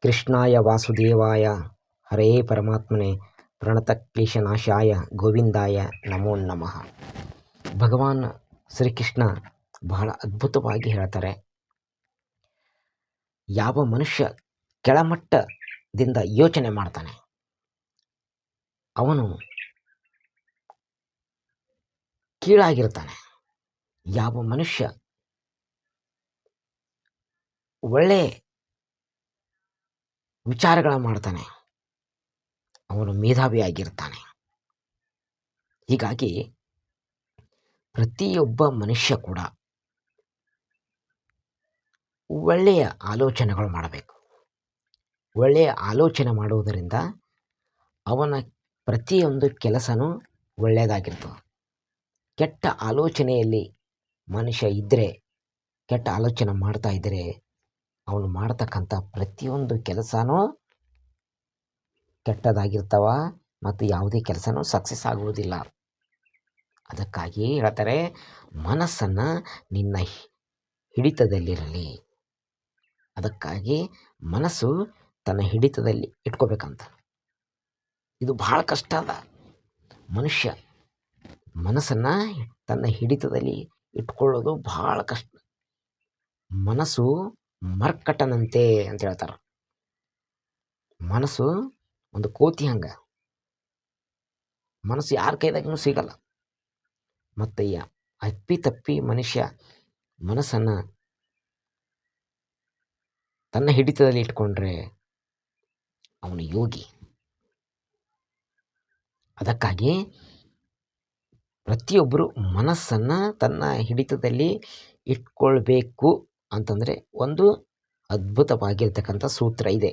ಕೃಷ್ಣಾಯ ವಾಸುದೇವಾಯ ಹರೇ ಪರಮಾತ್ಮನೇ ಪ್ರಣತಕ್ಲೇಶನಾಶಾಯ ಗೋವಿಂದಾಯ ನಮೋ ನಮಃ. ಭಗವಾನ್ ಶ್ರೀಕೃಷ್ಣ ಬಹಳ ಅದ್ಭುತವಾಗಿ ಹೇಳ್ತಾರೆ, ಯಾವ ಮನುಷ್ಯ ಕೆಳಮಟ್ಟದಿಂದ ಯೋಚನೆ ಮಾಡ್ತಾನೆ ಅವನು ಕೀಳಾಗಿರ್ತಾನೆ. ಯಾವ ಮನುಷ್ಯ ಒಳ್ಳೆ ವಿಚಾರಗಳ ಮಾಡ್ತಾನೆ ಅವನು ಮೇಧಾವಿಯಾಗಿರ್ತಾನೆ. ಹೀಗಾಗಿ ಪ್ರತಿಯೊಬ್ಬ ಮನುಷ್ಯ ಕೂಡ ಒಳ್ಳೆಯ ಆಲೋಚನೆಗಳು ಮಾಡಬೇಕು. ಒಳ್ಳೆಯ ಆಲೋಚನೆ ಮಾಡುವುದರಿಂದ ಅವನ ಪ್ರತಿಯೊಂದು ಕೆಲಸನೂ ಒಳ್ಳೆಯದಾಗಿರ್ತದೆ. ಕೆಟ್ಟ ಆಲೋಚನೆಯಲ್ಲಿ ಮನುಷ್ಯ ಇದ್ದರೆ, ಕೆಟ್ಟ ಆಲೋಚನೆ ಮಾಡ್ತಾ ಇದ್ದರೆ ಅವನು ಮಾಡ್ತಕ್ಕಂಥ ಪ್ರತಿಯೊಂದು ಕೆಲಸನೂ ಕೆಟ್ಟದಾಗಿರ್ತಾವ ಮತ್ತು ಯಾವುದೇ ಕೆಲಸನೂ ಸಕ್ಸಸ್ ಆಗುವುದಿಲ್ಲ. ಅದಕ್ಕಾಗಿ ಹೇಳ್ತಾರೆ, ಮನಸ್ಸನ್ನು ನಿನ್ನ ಹಿಡಿತದಲ್ಲಿರಲಿ. ಅದಕ್ಕಾಗಿ ಮನಸ್ಸು ತನ್ನ ಹಿಡಿತದಲ್ಲಿ ಇಟ್ಕೋಬೇಕಂತ. ಇದು ಬಹಳ ಕಷ್ಟ ಅದ. ಮನುಷ್ಯ ಮನಸ್ಸನ್ನು ತನ್ನ ಹಿಡಿತದಲ್ಲಿ ಇಟ್ಕೊಳ್ಳೋದು ಬಹಳ ಕಷ್ಟ. ಮನಸ್ಸು ಮರ್ಕಟನಂತೆ ಅಂತ ಹೇಳ್ತಾರೆ. ಮನಸ್ಸು ಒಂದು ಕೋತಿ ಹಂಗ. ಮನಸ್ಸು ಯಾರ ಕೈದಾಗೂ ಸಿಗಲ್ಲ. ಮತ್ತು ಅಪ್ಪಿ ಮನುಷ್ಯ ಮನಸ್ಸನ್ನು ತನ್ನ ಹಿಡಿತದಲ್ಲಿ ಇಟ್ಕೊಂಡ್ರೆ ಅವನು ಯೋಗಿ. ಅದಕ್ಕಾಗಿ ಪ್ರತಿಯೊಬ್ಬರು ಮನಸ್ಸನ್ನು ತನ್ನ ಹಿಡಿತದಲ್ಲಿ ಇಟ್ಕೊಳ್ಬೇಕು ಅಂತಂದರೆ ಒಂದು ಅದ್ಭುತವಾಗಿರ್ತಕ್ಕಂಥ ಸೂತ್ರ ಇದೆ.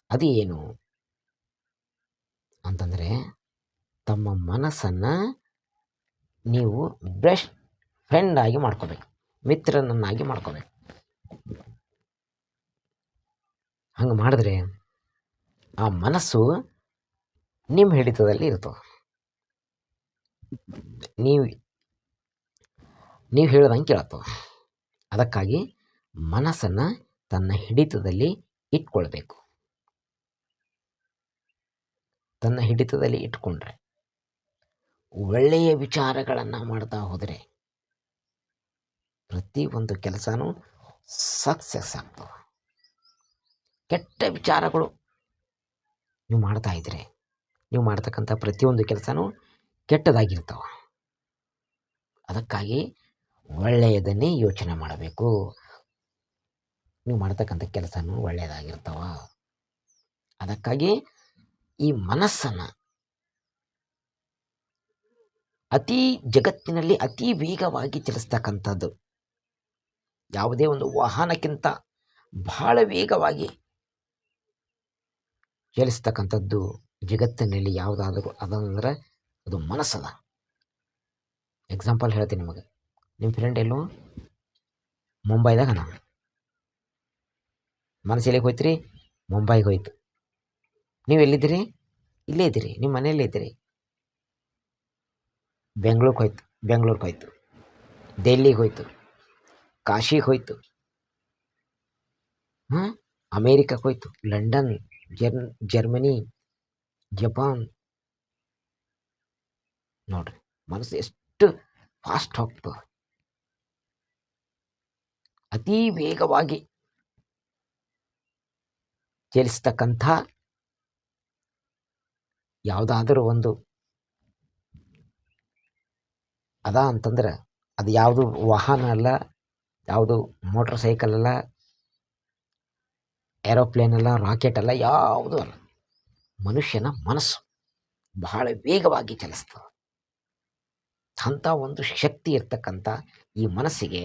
ಅದು ಏನು ಅಂತಂದರೆ, ತಮ್ಮ ಮನಸ್ಸನ್ನು ನೀವು ಬೆಸ್ಟ್ ಫ್ರೆಂಡ್ ಆಗಿ ಮಾಡ್ಕೋಬೇಕು, ಮಿತ್ರನನ್ನಾಗಿ ಮಾಡ್ಕೋಬೇಕು. ಹಂಗೆ ಮಾಡಿದ್ರೆ ಆ ಮನಸ್ಸು ನಿಮ್ಮ ಹಿಡಿತದಲ್ಲಿ ಇರ್ತದೆ. ನೀವು ಹೇಳ್ದಂಗೆ ಕೇಳ್ತವೆ. ಅದಕ್ಕಾಗಿ ಮನಸ್ಸನ್ನು ತನ್ನ ಹಿಡಿತದಲ್ಲಿ ಇಟ್ಕೊಳ್ಬೇಕು. ತನ್ನ ಹಿಡಿತದಲ್ಲಿ ಇಟ್ಕೊಂಡ್ರೆ ಒಳ್ಳೆಯ ವಿಚಾರಗಳನ್ನು ಮಾಡ್ತಾ ಹೋದರೆ ಪ್ರತಿಯೊಂದು ಕೆಲಸನೂ ಸಕ್ಸಸ್ ಆಗ್ತವೆ. ಕೆಟ್ಟ ವಿಚಾರಗಳು ನೀವು ಮಾಡ್ತಾ ಇದ್ರೆ ನೀವು ಮಾಡ್ತಕ್ಕಂಥ ಪ್ರತಿಯೊಂದು ಕೆಲಸನೂ ಕೆಟ್ಟದಾಗಿರ್ತಾವೆ. ಅದಕ್ಕಾಗಿ ಒಳ್ಳೆಯದನ್ನೇ ಯೋಚನೆ ಮಾಡಬೇಕು. ನೀವು ಮಾಡ್ತಕ್ಕಂಥ ಕೆಲಸನೂ ಒಳ್ಳೆಯದಾಗಿರ್ತಾವ. ಅದಕ್ಕಾಗಿ ಈ ಮನಸ್ಸನ್ನು ಜಗತ್ತಿನಲ್ಲಿ ಅತಿ ವೇಗವಾಗಿ ಚಲಿಸ್ತಕ್ಕಂಥದ್ದು, ಯಾವುದೇ ಒಂದು ವಾಹನಕ್ಕಿಂತ ಬಹಳ ವೇಗವಾಗಿ ಚಲಿಸ್ತಕ್ಕಂಥದ್ದು ಜಗತ್ತಿನಲ್ಲಿ ಯಾವುದಾದರೂ ಅದಂದ್ರೆ ಅದು ಮನಸ್ಸದ. ಎಕ್ಸಾಂಪಲ್ ಹೇಳ್ತೀನಿ ನಿಮಗೆ. ನಿಮ್ಮ ಫ್ರೆಂಡ್ ಎಲ್ಲೋ ಮುಂಬೈದಾಗ ನಾನು ಮನಸ್ಸು ಎಲ್ಲಿಗೆ ಹೋಯ್ತು? ಮುಂಬೈಗೆ ಹೋಯ್ತು. ನೀವು ಎಲ್ಲಿದ್ದೀರಿ? ಇಲ್ಲೇ ಇದ್ದೀರಿ, ನಿಮ್ಮ ಮನೆಯಲ್ಲೇ ಇದ್ದೀರಿ. ಬೆಂಗಳೂರಿಗೆ ಹೋಯ್ತು, ದೆಲ್ಲಿಗೆ ಹೋಯ್ತು, ಕಾಶಿಗೆ ಹೋಯ್ತು, ಅಮೇರಿಕಕ್ಕೆ ಹೋಯ್ತು, ಲಂಡನ್, ಜರ್ಮನಿ, ಜಪಾನ್. ನೋಡ್ರಿ ಮನಸ್ಸು ಎಷ್ಟು ಫಾಸ್ಟ್ ಹೋಗ್ತದೆ. ಅತಿ ವೇಗವಾಗಿ ಚಲಿಸ್ತಕ್ಕಂಥ ಯಾವುದಾದರೂ ಒಂದು ಅದ ಅಂತಂದ್ರೆ ಅದು ಯಾವುದು ವಾಹನ ಅಲ್ಲ, ಯಾವುದು ಮೋಟ್ರ್ ಸೈಕಲ್ ಅಲ್ಲ, ಏರೋಪ್ಲೇನ್ ಅಲ್ಲ, ರಾಕೆಟ್ ಅಲ್ಲ, ಯಾವುದು ಅಲ್ಲ. ಮನುಷ್ಯನ ಮನಸ್ಸು ಬಹಳ ವೇಗವಾಗಿ ಚಲಿಸ್ತದೆ. ಅಂಥ ಒಂದು ಶಕ್ತಿ ಇರ್ತಕ್ಕಂಥ ಈ ಮನಸ್ಸಿಗೆ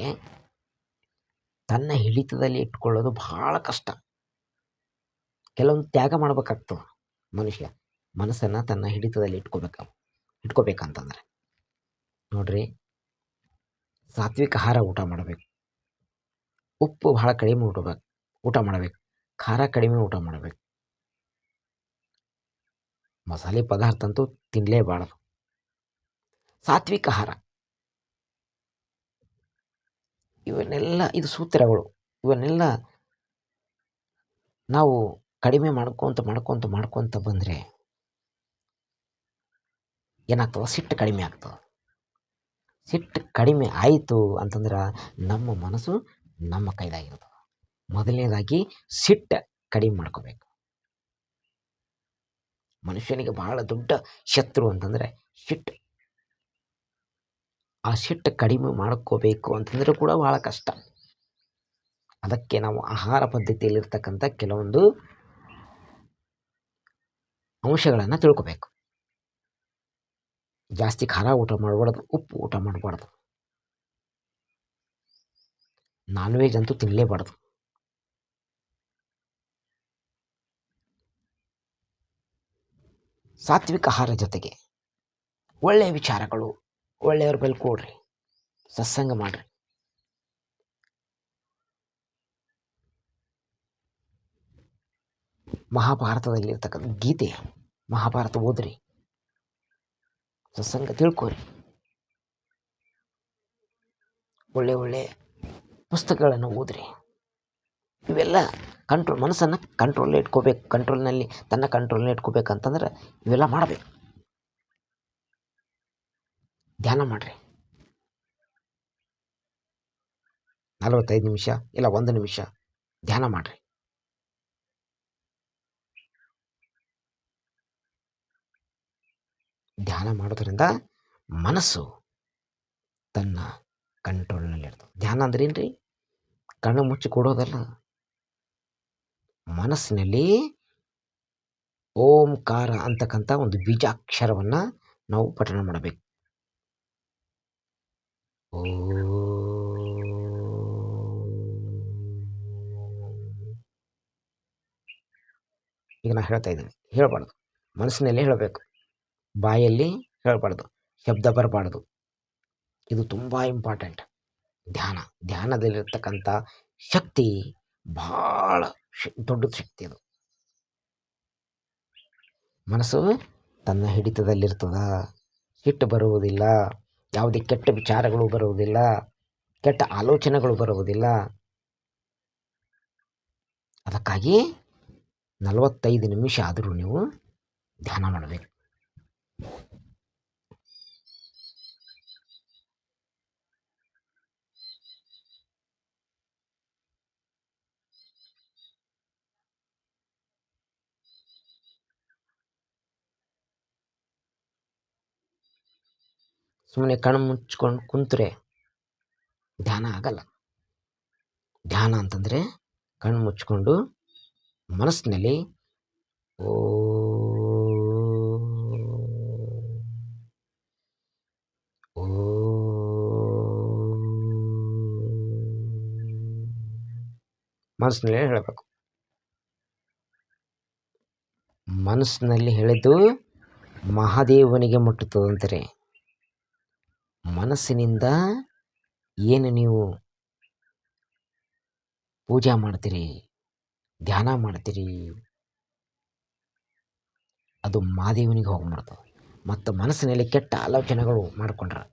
ತನ್ನ ಹಿಡಿತದಲ್ಲಿ ಇಟ್ಕೊಳ್ಳೋದು ಬಹಳ ಕಷ್ಟ. ಕೆಲವೊಂದು ತ್ಯಾಗ ಮಾಡ್ಬೇಕಾಗ್ತದೆ ಮನುಷ್ಯ ಮನಸ್ಸನ್ನು ತನ್ನ ಹಿಡಿತದಲ್ಲಿ ಇಟ್ಕೋಬೇಕಂತಂದ್ರೆ. ನೋಡ್ರಿ, ಸಾತ್ವಿಕ ಆಹಾರ ಊಟ ಮಾಡಬೇಕು, ಉಪ್ಪು ಬಹಳ ಕಡಿಮೆ ಊಟ ಮಾಡಬೇಕು, ಖಾರ ಕಡಿಮೆ ಊಟ ಮಾಡಬೇಕು, ಮಸಾಲೆ ಪದಾರ್ಥ ಅಂತೂ ತಿನ್ನಲೇಬಾರದು. ಸಾತ್ವಿಕ ಆಹಾರ ಇವನ್ನೆಲ್ಲ ಇದು ಸೂತ್ರಗಳು. ಇವನ್ನೆಲ್ಲ ನಾವು ಕಡಿಮೆ ಮಾಡ್ಕೊತ ಬಂದರೆ ಏನಾಗ್ತದೆ, ಸಿಟ್ಟು ಕಡಿಮೆ ಆಗ್ತದೆ. ಸಿಟ್ಟು ಕಡಿಮೆ ಆಯಿತು ಅಂತಂದ್ರೆ ನಮ್ಮ ಮನಸ್ಸು ನಮ್ಮ ಕೈದಾಗಿರ್ತದೆ. ಮೊದಲನೇದಾಗಿ ಸಿಟ್ಟು ಕಡಿಮೆ ಮಾಡ್ಕೋಬೇಕು. ಮನುಷ್ಯನಿಗೆ ಬಹಳ ದೊಡ್ಡ ಶತ್ರು ಅಂತಂದರೆ ಸಿಟ್ಟು. ಆ ಸಿಟ್ಟು ಕಡಿಮೆ ಮಾಡ್ಕೋಬೇಕು ಅಂತಂದರೆ ಕೂಡ ಬಹಳ ಕಷ್ಟ. ಅದಕ್ಕೆ ನಾವು ಆಹಾರ ಪದ್ಧತಿಯಲ್ಲಿರ್ತಕ್ಕಂಥ ಕೆಲವೊಂದು ಅಂಶಗಳನ್ನು ತಿಳ್ಕೋಬೇಕು. ಜಾಸ್ತಿ ಖಾರ ಊಟ ಮಾಡಬಾರ್ದು, ಉಪ್ಪು ಊಟ ಮಾಡಬಾರ್ದು, ನಾನ್ ವೆಜ್ ಅಂತೂ ತಿನ್ನಲೇಬಾರ್ದು. ಸಾತ್ವಿಕ ಆಹಾರ ಜೊತೆಗೆ ಒಳ್ಳೆಯ ವಿಚಾರಗಳು, ಒಳ್ಳೆಯವ್ರ ಬಳಿ ಕೂಡ್ರಿ, ಸತ್ಸಂಗ ಮಾಡ್ರಿ. ಮಹಾಭಾರತದಲ್ಲಿರ್ತಕ್ಕಂಥ ಗೀತೆ, ಮಹಾಭಾರತ ಓದ್ರಿ, ಸತ್ಸಂಗ ತಿಳ್ಕೊರಿ, ಒಳ್ಳೆ ಒಳ್ಳೆ ಪುಸ್ತಕಗಳನ್ನು ಓದ್ರಿ. ಇವೆಲ್ಲ ಮನಸ್ಸನ್ನು ಕಂಟ್ರೋಲ್ ಇಟ್ಕೋಬೇಕು. ತನ್ನ ಕಂಟ್ರೋಲ್ನಲ್ಲಿ ಇಟ್ಕೋಬೇಕಂತಂದ್ರೆ ಇವೆಲ್ಲ ಮಾಡಬೇಕು. ಧ್ಯಾನ ಮಾಡ್ರಿ, 45 ನಿಮಿಷ ಇಲ್ಲ 1 ನಿಮಿಷ ಧ್ಯಾನ ಮಾಡ್ರಿ. ಧ್ಯಾನ ಮಾಡೋದ್ರಿಂದ ಮನಸ್ಸು ತನ್ನ ಕಂಟ್ರೋಲ್ನಲ್ಲಿ ಇರ್ತದೆ. ಧ್ಯಾನ ಅಂದ್ರೆ ಏನ್ರಿ? ಕಣ್ಣು ಮುಚ್ಚಿ ಕೊಡೋದಲ್ಲ. ಮನಸ್ಸಿನಲ್ಲಿ ಓಂಕಾರ ಅಂತಕ್ಕಂಥ ಒಂದು ಬೀಜಾಕ್ಷರವನ್ನು ನಾವು ಪಠಣ ಮಾಡಬೇಕು. ಈಗ ನಾನು ಹೇಳ್ತಾ ಇದ್ದೀನಿ, ಹೇಳಬಾರ್ದು, ಮನಸ್ಸಿನಲ್ಲೇ ಹೇಳಬೇಕು, ಬಾಯಲ್ಲಿ ಹೇಳಬಾರ್ದು, ಶಬ್ದ ಬರಬಾರ್ದು. ಇದು ತುಂಬ ಇಂಪಾರ್ಟೆಂಟ್. ಧ್ಯಾನದಲ್ಲಿರ್ತಕ್ಕಂಥ ಶಕ್ತಿ ಭಾಳ ದೊಡ್ಡ ಶಕ್ತಿ. ಅದು ಮನಸ್ಸು ತನ್ನ ಹಿಡಿತದಲ್ಲಿರ್ತದ. ಸಿಟ್ಟು ಬರುವುದಿಲ್ಲ, ಯಾವುದೇ ಕೆಟ್ಟ ವಿಚಾರಗಳು ಬರುವುದಿಲ್ಲ, ಕೆಟ್ಟ ಆಲೋಚನೆಗಳು ಬರುವುದಿಲ್ಲ. ಅದಕ್ಕಾಗಿ 45 ನಿಮಿಷ ಆದರೂ ನೀವು ಧ್ಯಾನ ಮಾಡಬೇಕು. ಸುಮ್ಮನೆ ಕಣ್ಣು ಮುಚ್ಕೊಂಡು ಕುಂತ್ರೆ ಧ್ಯಾನ ಆಗಲ್ಲ. ಧ್ಯಾನ ಅಂತಂದರೆ ಕಣ್ಣು ಮುಚ್ಕೊಂಡು ಮನಸ್ಸಿನಲ್ಲಿ ಓ ಮನಸ್ಸಿನಲ್ಲಿ ಹೇಳಬೇಕು. ಮನಸ್ಸಿನಲ್ಲಿ ಹೇಳಿದ್ದು ಮಹಾದೇವನಿಗೆ ಮುಟ್ಟುತ್ತದಂದರೆ ಮನಸ್ಸಿನಿಂದ ಏನು ನೀವು ಪೂಜೆ ಮಾಡ್ತೀರಿ, ಧ್ಯಾನ ಮಾಡ್ತೀರಿ, ಅದು ಮಹಾದೇವನಿಗೆ ಹೋಗ್ಬಿಡ್ತದೆ. ಮತ್ತು ಮನಸ್ಸಿನಲ್ಲಿ ಕೆಟ್ಟ ಆಲೋಚನೆಗಳು ಮಾಡಿಕೊಂಡ್ರೆ,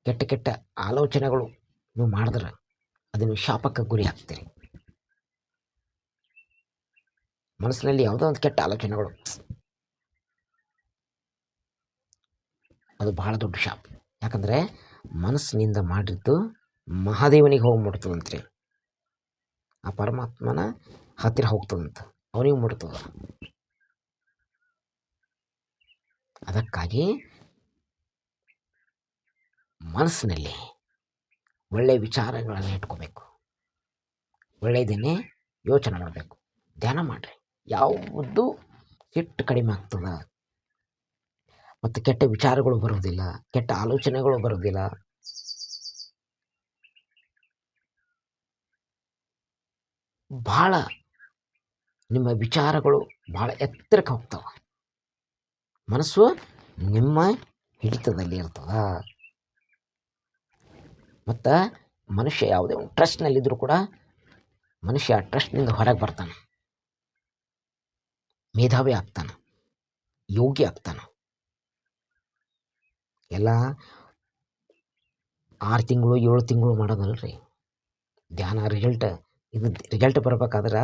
ಕೆಟ್ಟ ಆಲೋಚನೆಗಳು ನೀವು ಮಾಡಿದ್ರೆ ಅದನ್ನು ಶಾಪಕ್ಕೆ ಗುರಿ ಆಗ್ತೀರಿ. ಮನಸ್ಸಿನಲ್ಲಿ ಯಾವುದೋ ಒಂದು ಕೆಟ್ಟ ಆಲೋಚನೆಗಳು, ಅದು ಬಹಳ ದೊಡ್ಡ ಶಾಪ. ಯಾಕಂದರೆ ಮನಸ್ಸಿನಿಂದ ಮಾಡಿದ್ದು ಮಹಾದೇವನಿಗೆ ಹೋಗ್ಬಿಡ್ತದಂತ್ರಿ. ಆ ಪರಮಾತ್ಮನ ಹತ್ತಿರ ಹೋಗ್ತದಂತ, ಅವನಿಗೆ ಮುಟ್ತದ. ಅದಕ್ಕಾಗಿ ಮನಸ್ಸಿನಲ್ಲಿ ಒಳ್ಳೆಯ ವಿಚಾರಗಳನ್ನು ಇಟ್ಕೋಬೇಕು, ಒಳ್ಳೆಯದನ್ನೇ ಯೋಚನೆ ಮಾಡಬೇಕು, ಧ್ಯಾನ ಮಾಡಿರಿ. ಯಾವುದು ಸಿಟ್ಟು ಕಡಿಮೆ ಆಗ್ತದ, ಮತ್ತು ಕೆಟ್ಟ ವಿಚಾರಗಳು ಬರುವುದಿಲ್ಲ, ಕೆಟ್ಟ ಆಲೋಚನೆಗಳು ಬರುವುದಿಲ್ಲ. ಭಾಳ ನಿಮ್ಮ ವಿಚಾರಗಳು ಭಾಳ ಎತ್ತರಕ್ಕೆ ಹೋಗ್ತವೆ. ಮನಸ್ಸು ನಿಮ್ಮ ಹಿಡಿತದಲ್ಲಿ ಇರ್ತದ. ಮತ್ತು ಮನುಷ್ಯ ಯಾವುದೇ ಒಂದು ಟ್ರಸ್ಟ್ನಲ್ಲಿದ್ದರೂ ಕೂಡ ಮನುಷ್ಯ ಟ್ರಸ್ಟ್ನಿಂದ ಹೊರಗೆ ಬರ್ತಾನೆ, ಮೇಧಾವಿ ಆಗ್ತಾನೆ, ಯೋಗಿ ಆಗ್ತಾನೆ. ಎಲ್ಲ 6 ತಿಂಗಳು 7 ತಿಂಗಳು ಮಾಡೋದಲ್ರಿ. ಧ್ಯಾನ ರಿಸಲ್ಟ್ ಇದು ರಿಸಲ್ಟ್ ಬರ್ಬೇಕಾದ್ರೆ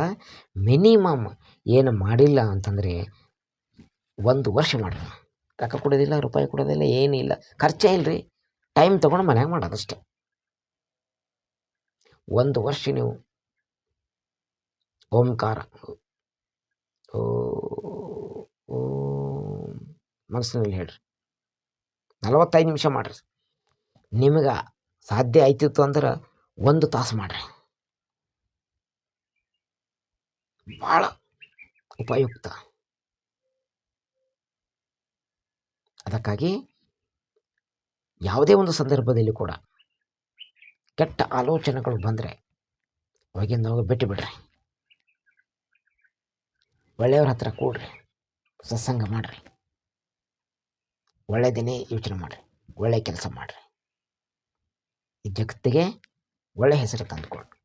ಮಿನಿಮಮ್ ಏನು ಮಾಡಿಲ್ಲ ಅಂತಂದರೆ 1 ವರ್ಷ ಮಾಡಿರಿ. ರೊಕ್ಕ ಕೊಡೋದಿಲ್ಲ, ರೂಪಾಯಿ ಕೊಡೋದಿಲ್ಲ, ಏನಿಲ್ಲ, ಖರ್ಚೇ ಇಲ್ಲರಿ. ಟೈಮ್ ತೊಗೊಂಡು ಮನ್ಯಾಗ ಮಾಡೋದಷ್ಟೆ. 1 ವರ್ಷ ನೀವು ಓಂಕಾರ ಓಂ ಮನಸ್ಸಿನಲ್ಲಿ ಹೇಳ್ರಿ. 45 ನಿಮಿಷ ಮಾಡಿರಿ. ನಿಮಗೆ ಸಾಧ್ಯ ಆಯ್ತಿತ್ತು ಅಂದ್ರೆ 1 ತಾಸು ಮಾಡಿರಿ. ಭಾಳ ಉಪಯುಕ್ತ. ಅದಕ್ಕಾಗಿ ಯಾವುದೇ ಒಂದು ಸಂದರ್ಭದಲ್ಲಿ ಕೂಡ ಕೆಟ್ಟ ಆಲೋಚನೆಗಳು ಬಂದರೆ ಅವಾಗಿಂದ ಬಿಟ್ಟು ಬಿಡ್ರಿ. ಒಳ್ಳೆಯವ್ರ ಹತ್ರ ಕೂಡ್ರಿ, ಸತ್ಸಂಗ ಮಾಡಿರಿ, ಒಳ್ಳೆಯದನ್ನೇ ಯೋಚನೆ ಮಾಡಿರಿ, ಒಳ್ಳೆಯ ಕೆಲಸ ಮಾಡಿರಿ. ಈ ಜಗತ್ತಿಗೆ ಒಳ್ಳೆಯ ಹೆಸರು ತಂದುಕೊಡ್ರಿ.